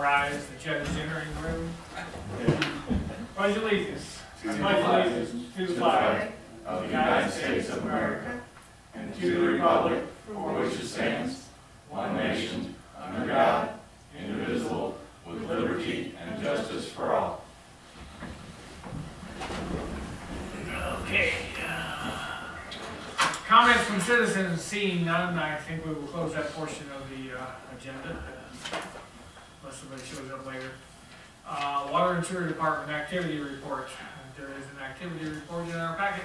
rise, the judge is entering the room. Pledge allegiance. I pledge allegiance to the flag of the United States of America and to the republic for which it stands, one nation, under God, indivisible, with liberty and justice for all. Okay. Comments from citizens, seeing none, I think we will close that portion of the agenda, unless somebody shows up later. Water and Sewer Department activity report. There is an activity report in our packet.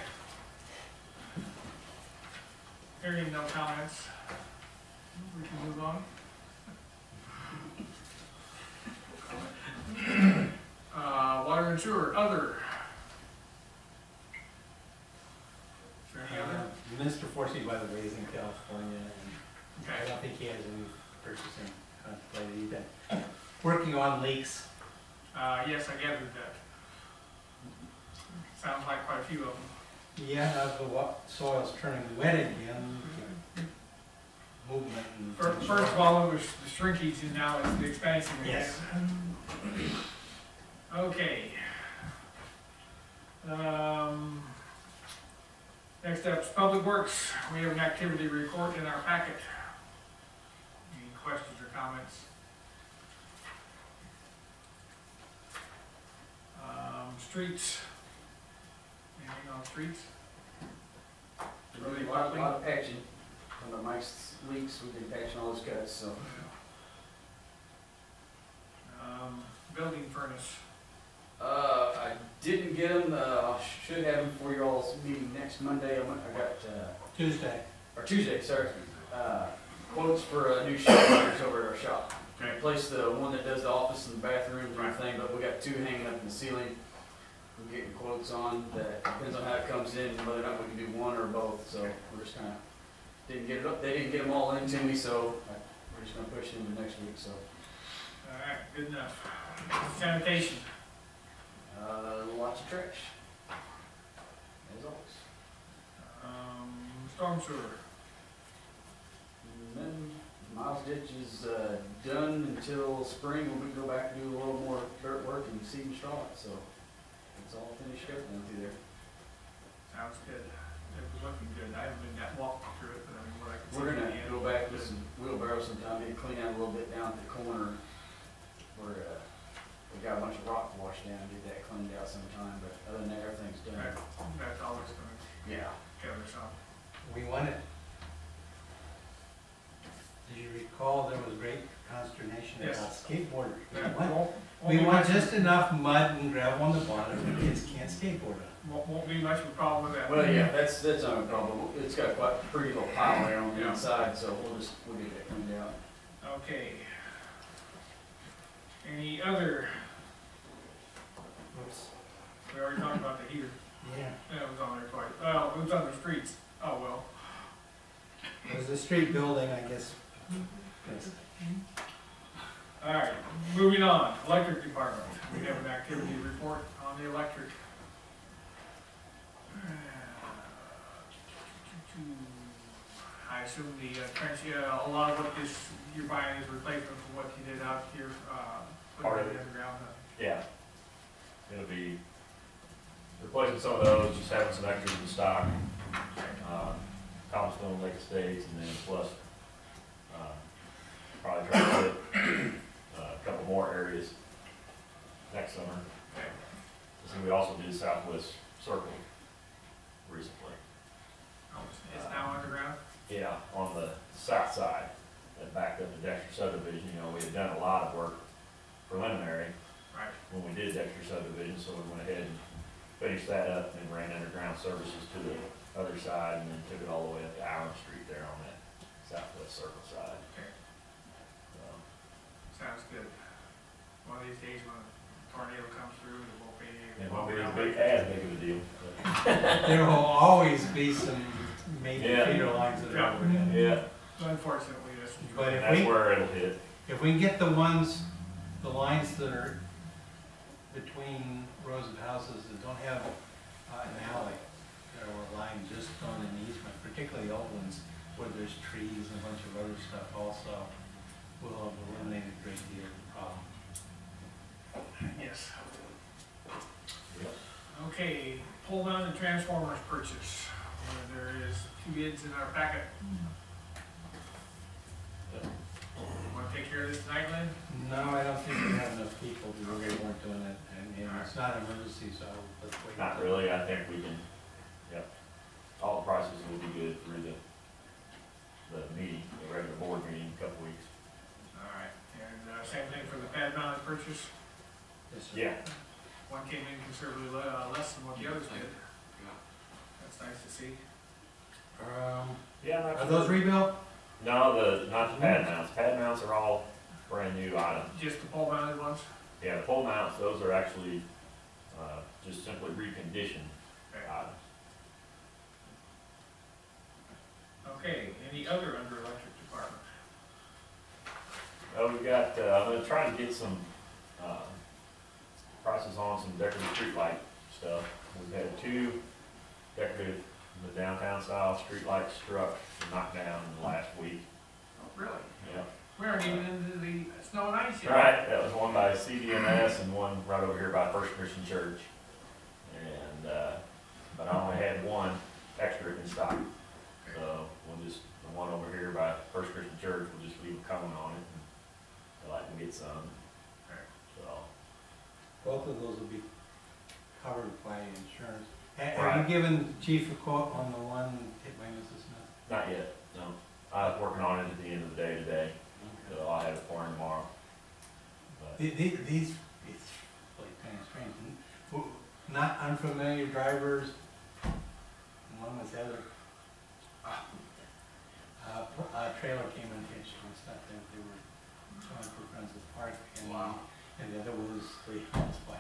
Hearing no comments, we can move on. Water and Sewer, other. Is there any other? Minister foreseen by the ways in California, and Okay. I don't think he has any purchasing contemplated. He's been working on leaks. Yes, I gathered that. Sounds like quite a few of them. Yeah, the soil's turning wet again. Movement and First of all, it was the shrinkage, and now it's the expansion again. Yes. Okay. Next up is Public Works. We have an activity report in our packet. Any questions or comments? Streets. Anything on streets? Really, a lot of patching. When the mice leaks, we've been patching all those cuts, so. Building furnace. I didn't get them, should have them for your all's meeting next Monday. I got, Tuesday, sorry. Quotes for a new shop over at our shop. Okay. Replace the one that does the office and the bathrooms and everything, but we got two hanging up in the ceiling. We're getting quotes on that, depends on how it comes in, whether or not we can do one or both, so we're just kinda, didn't get it up, they didn't get them all into me, so we're just gonna push it into next week, so. Alright, good enough. Sanitation. Lots of trash, as always. Storm sewer. And then Miles ditch is done until spring, when we can go back and do a little more dirt work and seed and straw it, so it's all finished up down through there. Sounds good. It was looking good. I haven't been that walked through it, but I mean, what I can see. We're at the gonna end. go back with some wheelbarrows sometime, maybe clean out a little bit down at the corner where we got a bunch of rock washed down, get that cleaned out sometime, but other than that, everything's done. That's always gonna Yeah. cover some. We won it. Did you recall there was great consternation Yes. about skateboarders? Yeah. We want just enough mud and gravel on the bottom, the kids can't skateboard on. Won't be much of a problem with that. Well, yeah, that's not a problem. It's got quite a pretty little pile there on the Yeah. inside, so we'll get that cleaned out. Okay. Any other? Oops. We already talked about the heater. Yeah. That was on there twice. Well, it was on the streets. Oh, well. It was a street building, I guess. Yes. All right, moving on. Electric department. We have an activity report on the electric. I assume the trench, a lot of what you're buying is replacement for what you did out here, Part putting of it underground. Yeah. It'll be replacing some of those, just having some extras in stock. Cobblestone, Lake Estates, and then plus, probably try to hit a couple more areas next summer. Okay. So we also did Southwest Circle recently. Oh, it's now underground? Yeah, on the south side, that backed up to Dexter subdivision. You know, we had done a lot of work preliminary Right. when we did Dexter subdivision, so we went ahead and finished that up and ran underground services to the other side, and then took it all the way up to Allen Street there on that Southwest Circle side. Okay. Sounds good. One of these days when a tornado comes through, it won't be. It won't be as big of a deal. There will always be some major Yeah. feeder lines that are overhead. Yeah, Unfortunately, that's. But that's where it'll hit. if we can get the lines that are between rows of houses that don't have an alley, that are lined just on an easement, particularly old ones where there's trees and a bunch of other stuff also, will have eliminated a great deal of the problem. Yes. Yep. Okay, pull down and transformers purchase. There is 2 bids in our packet. Yep. Want to take care of this tonight, Lynn? No, I don't think we have enough people to really weren't doing it, and it's not an emergency, so let's wait. Not really, I think we can, yep. All the prices will be good through the meeting, the regular board meeting in a couple weeks. All right, and same thing for the pad mounted purchase. Yes, sir. Yeah, One came in considerably less than what the others did. That's nice to see. yeah, I'm not Are sure. those rebuilt? No, not the pad mounts. Pad mounts are all brand new items. Just the pole mounted ones? Yeah, the pole mounts, those are actually, just simply reconditioned Okay. items. Okay, any other under electric department? We've got, I'm gonna try to get some, prices on some decorative street light stuff. We've had 2 decorative, the downtown style street lights struck and knocked down in the last week. Oh, really? Yeah. We aren't even into the snow and ice yet. Right, that was one by CDMS and one right over here by First Christian Church. And, but I only had 1 extra in stock. So we'll just, the one over here by First Christian Church, we'll just leave a cone on it until I can get some. Okay. So, Both of those will be covered by insurance. Have Right. you given the chief a quote on the one hit by Mrs. Smith? not yet, no. I was working on it at the end of the day today, so I'll have it for him tomorrow. But, These, it's like kind of strange. Not unfamiliar drivers. One was Heather. A trailer came in hitched and stuff, they were going for Friends of the Park, and, Wow. and the other was the house wife.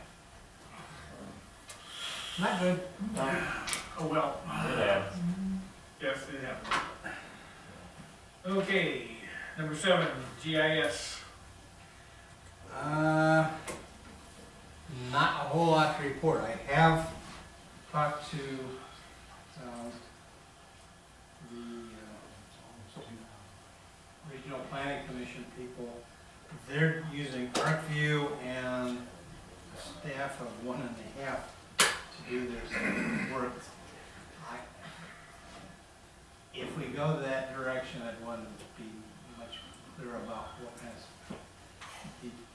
Not good. Oh, well. it happens. Yes, it happened. Okay, number 7, GIS. Not a whole lot to report. I have talked to, the, Regional Planning Commission people. They're using ArcView and a staff of 1.5 to do their work. If we go that direction, I'd want to be much clearer about what kind of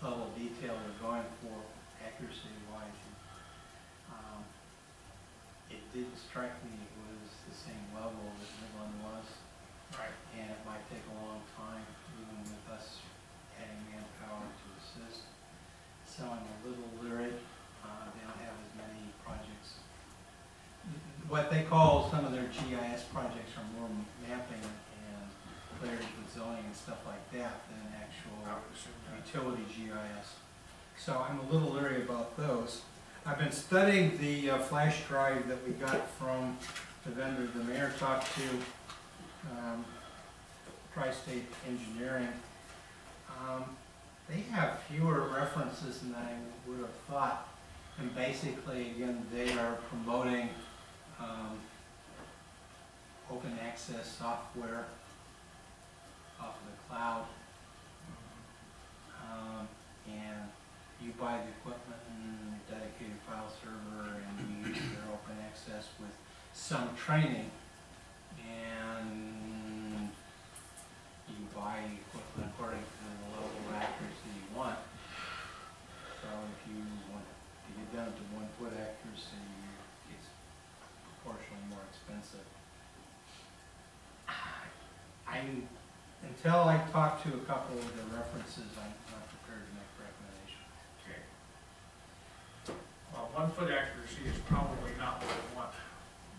level of detail we're going for, accuracy wise. It did strike me it was the same level that Midland was, Right. and it might take a long time, even with us adding manpower to assist. So I'm a little leery. They don't have as many projects. What they call some of their GIS projects are more mapping and clarity with zoning and stuff like that than actual I would assume that. utility GIS. So I'm a little leery about those. I've been studying the flash drive that we got from the vendor the mayor talked to, Tri-State Engineering. They have fewer references than I would have thought. And basically, again, they are promoting open access software off of the cloud. And you buy the equipment and a dedicated file server, and you use their open access with some training. And you buy equipment according to the level of accuracy you want. So if you want to get down to 1-foot accuracy, it's proportionally more expensive. Until I talk to a couple of the references, I'm not prepared to make a recommendation. Okay. Well, 1-foot accuracy is probably not what we want.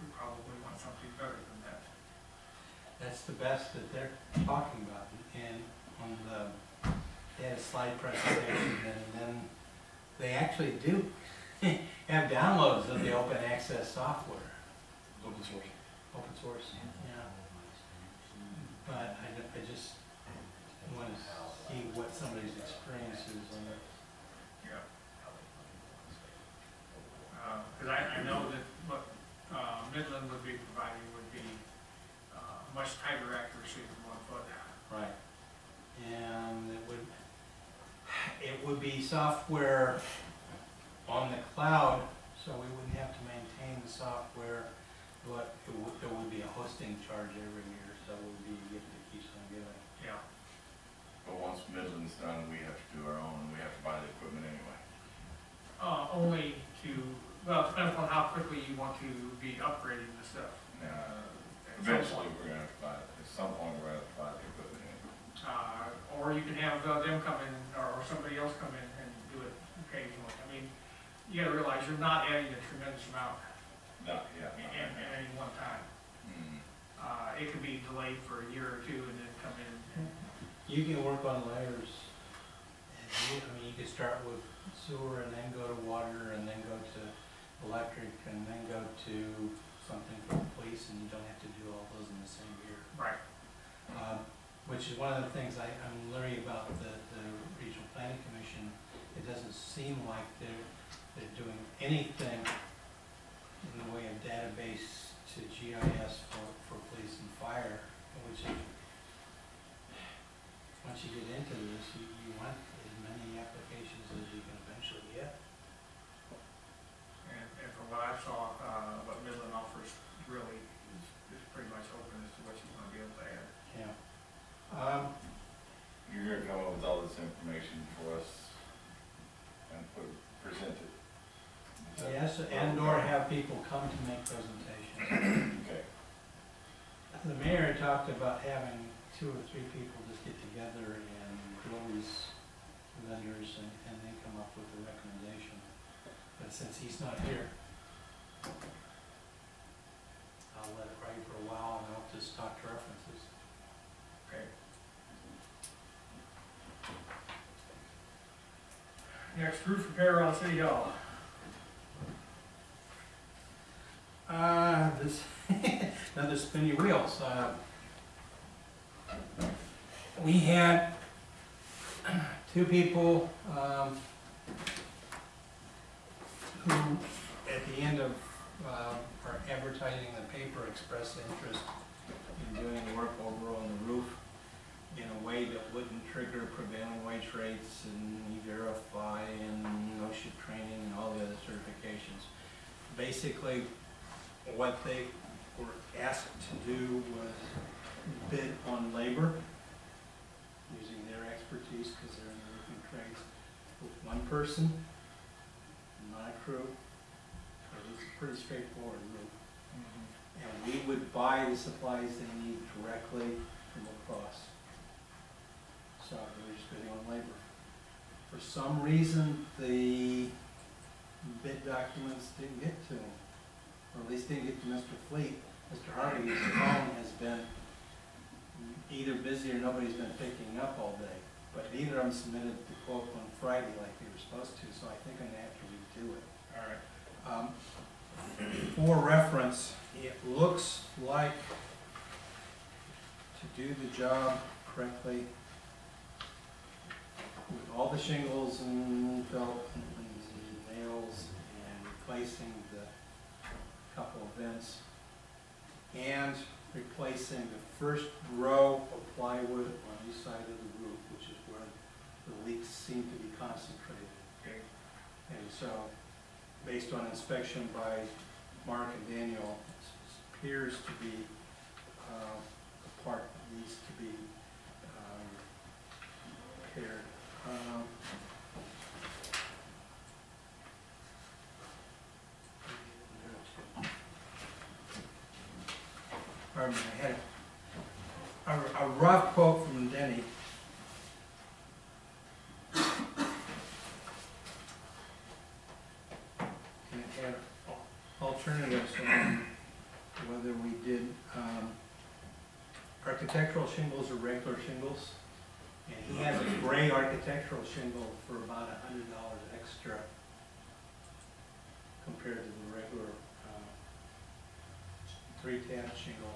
We probably want something better than that. That's the best that they're talking about, and on the, they had a slide presentation, and then they actually do have downloads of the open access software. Open source. Open source, yeah. But I just want to see what somebody's experience is on it. Yeah. Because I know that what Midland would be providing would be much tighter accuracy than 1 foot. Right. And it would, It would be software on the cloud, so we wouldn't have to maintain the software, but there would be a hosting charge every year, so it would be a gift that keeps on giving. Yeah. But once Midland's done, we have to do our own, and we have to buy the equipment anyway. Only to, well, it depends on how quickly you want to be upgrading the stuff. Eventually, we're gonna have to buy it, at some point, we're gonna have to buy the equipment anyway. Or you can have them come in, or somebody else come in and do it occasionally. I mean, you gotta realize you're not adding a tremendous amount No, yeah. at any one time. Mm. It could be delayed for a year or two and then come in. You can work on layers. I mean, you could start with sewer and then go to water and then go to electric and then go to something for the police, and you don't have to do all those in the same year. Right. Which is one of the things I'm learning about the Regional Planning Commission. It doesn't seem like they're doing anything in the way of database to GIS for police and fire, which is, once you get into this, you want as many applications as you can eventually get. And from what I saw, what Midland offers really is pretty much open as to what you want to be able to add. Yeah. You're gonna come up with all this information for us and present it. Is that- Yes, and/or have people come to make presentations. Okay. The mayor talked about having 2 or 3 people just get together and drill these vendors and then come up with a recommendation. But since he's not here, I'll let it ride for a while and I'll just talk to references. Okay. Next, roof repair on City Hall. This, another spinny wheels. We had 2 people, who, at the end of, our advertising in the paper, expressed interest in doing work over on the roof in a way that wouldn't trigger prevailing wage rates and E-Verify and OSHA training and all the other certifications. Basically, what they were asked to do was bid on labor, using their expertise because they're in the roofing trades, with 1 person, not a crew, because it's a pretty straightforward roof. And we would buy the supplies they need directly from across. So they were just bidding on labor. For some reason, the bid documents didn't get to them, or at least didn't get to Mr. Fleet. Mr. Harvey's phone has been either busy or nobody's been picking up all day. But neither of them submitted the quote on Friday like they were supposed to, so I think I'm gonna have to redo it. All right. For reference, it looks like, to do the job correctly, with all the shingles and felt and nails and replacing the couple of vents and replacing the first row of plywood on each side of the roof, which is where the leaks seem to be concentrated. Okay. And so, based on inspection by Mark and Daniel, it appears to be a part that needs to be repaired. Pardon me, I had a rough quote from Denny. And it had alternatives on whether we did architectural shingles or regular shingles. And he has a gray architectural shingle for about $100 extra compared to the regular 3-tab shingle.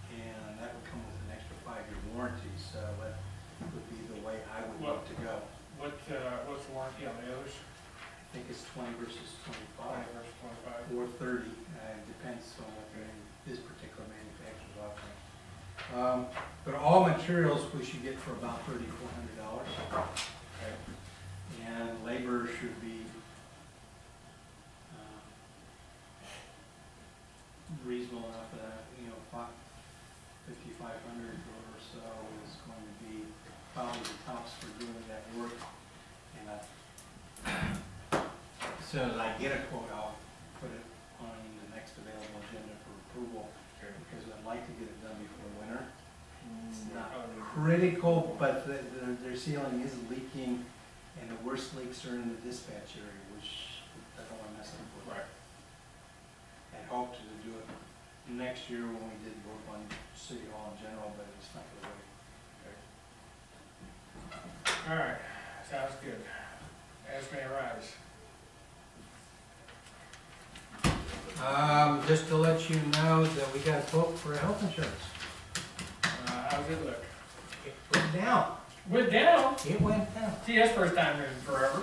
And that would come with an extra 5-year warranty, so that would be the way I would want to go. What's the warranty on the others? I think it's 20 versus 25. 20 versus 25. Or 30, depends on what this particular manufacturer's offering. But all materials we should get for about $3,400. Okay. labor should be reasonable enough that, you know, 5,500 or so is going to be probably the tops for doing that work. And as soon as I get a quote, I'll put it on the next available agenda for approval, because I'd like to get it done before winter. It's not critical, but their ceiling is leaking, and the worst leaks are in the dispatch area, which I don't want to mess up with. Right. I hoped to do it next year when we did work on City Hall in general, but it's not going to wait. All right, sounds good. As may arise. Just to let you know that we got a quote for health insurance. How's it look? It went down. Went down? It went down. See, that's first time in forever.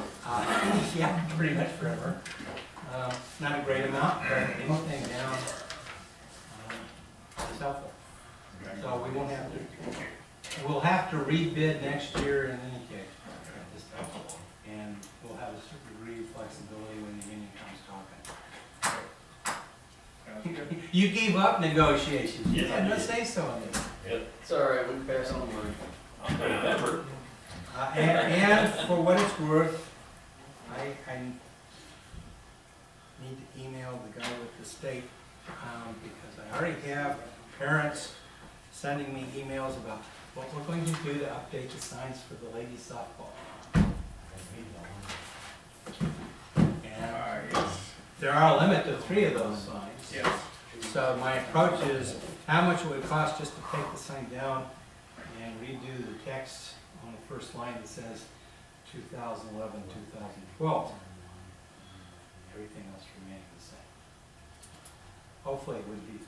Yeah, pretty much forever. Not a great amount, but anything down is helpful. So we won't have to, we'll have to rebid next year in any case at this time. And we'll have a certain degree of flexibility when the union comes talking. Sounds good. You gave up negotiations. You Yes, I had no did. say so on this. Yep. It's all right, we can pass on the money. I'm gonna remember. And for what it's worth, I need to email the guy with the state, because I already have parents sending me emails about what we're going to do to update the signs for the ladies softball. And Yes. there are a limit to 3 of those signs. Yes. So my approach is how much it would cost just to take the sign down and redo the text on the first line that says 2011, 2012. Everything else remaining the same. Hopefully it would be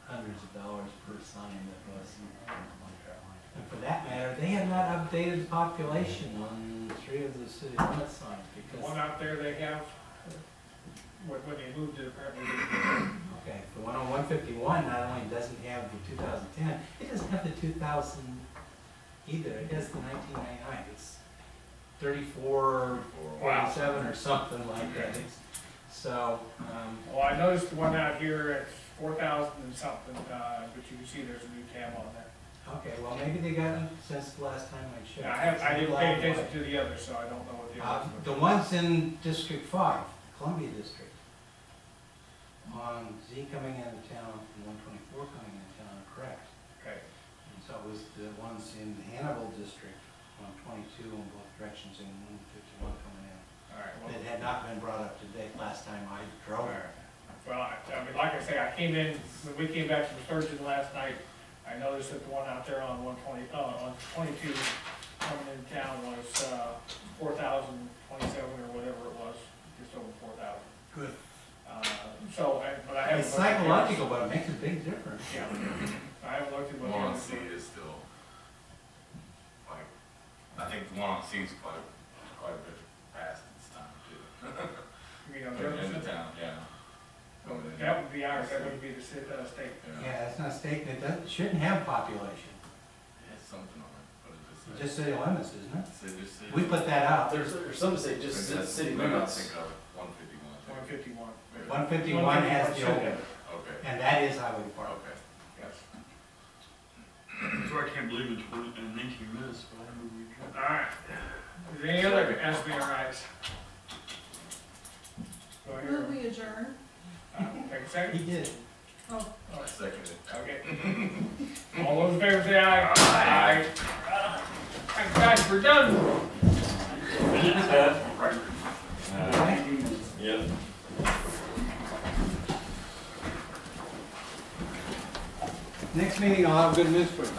hundreds of dollars per sign that was. And for that matter, they have not updated the population on 3 of the city limit signs The because. one out there they have, when they moved it apparently. Okay, the one on 151 not only doesn't have the 2010, it doesn't have the 2000 either. It has the 1999. It's 3447 or something like that. So, Well, I noticed the one out here at 4,000 and something, but you can see there's a new tab on there. okay, well maybe they got it since the last time I checked. Yeah, I didn't pay attention to the others, so I don't know what the others The were. ones in District 5, Columbia District, on Z coming into town and 124 coming into town are correct. Okay, And so it was the ones in Hannibal District, 122 in both directions and 151 coming in. all right. That had not been brought up to date last time I drove. Well, I mean, like I say, I came in, when we came back from Sturgeon last night, I noticed that the one out there on 122 coming into town was 4,027 or whatever it was, just over 4,000. Good. But I haven't. It's psychological, but it makes a big difference. Yeah, I haven't looked at The what. one on C is still, like, I think the one on C is quite a bit past its time too. You mean on Coming into Jefferson? town, yeah. Coming in. That would be ours, that would be the state. Yeah, it's not state, it doesn't, shouldn't have population. It has something on it, but it just It's says. just city limits, isn't it? It just says. We put that out. There's some that say just city Maybe I limits. think of 151. 151. 151 has the old one, Okay, and that is highway department. okay. Yes. So I can't believe it's 19 minutes, but I move we adjourn. All right. Is there any other, ask me, all right. Go Will ahead. we adjourn? Take a second. He did. I second it. Okay. All those in favor say aye. Aye. Guys, we're done. Yep. Next meeting, I'll have good news for you.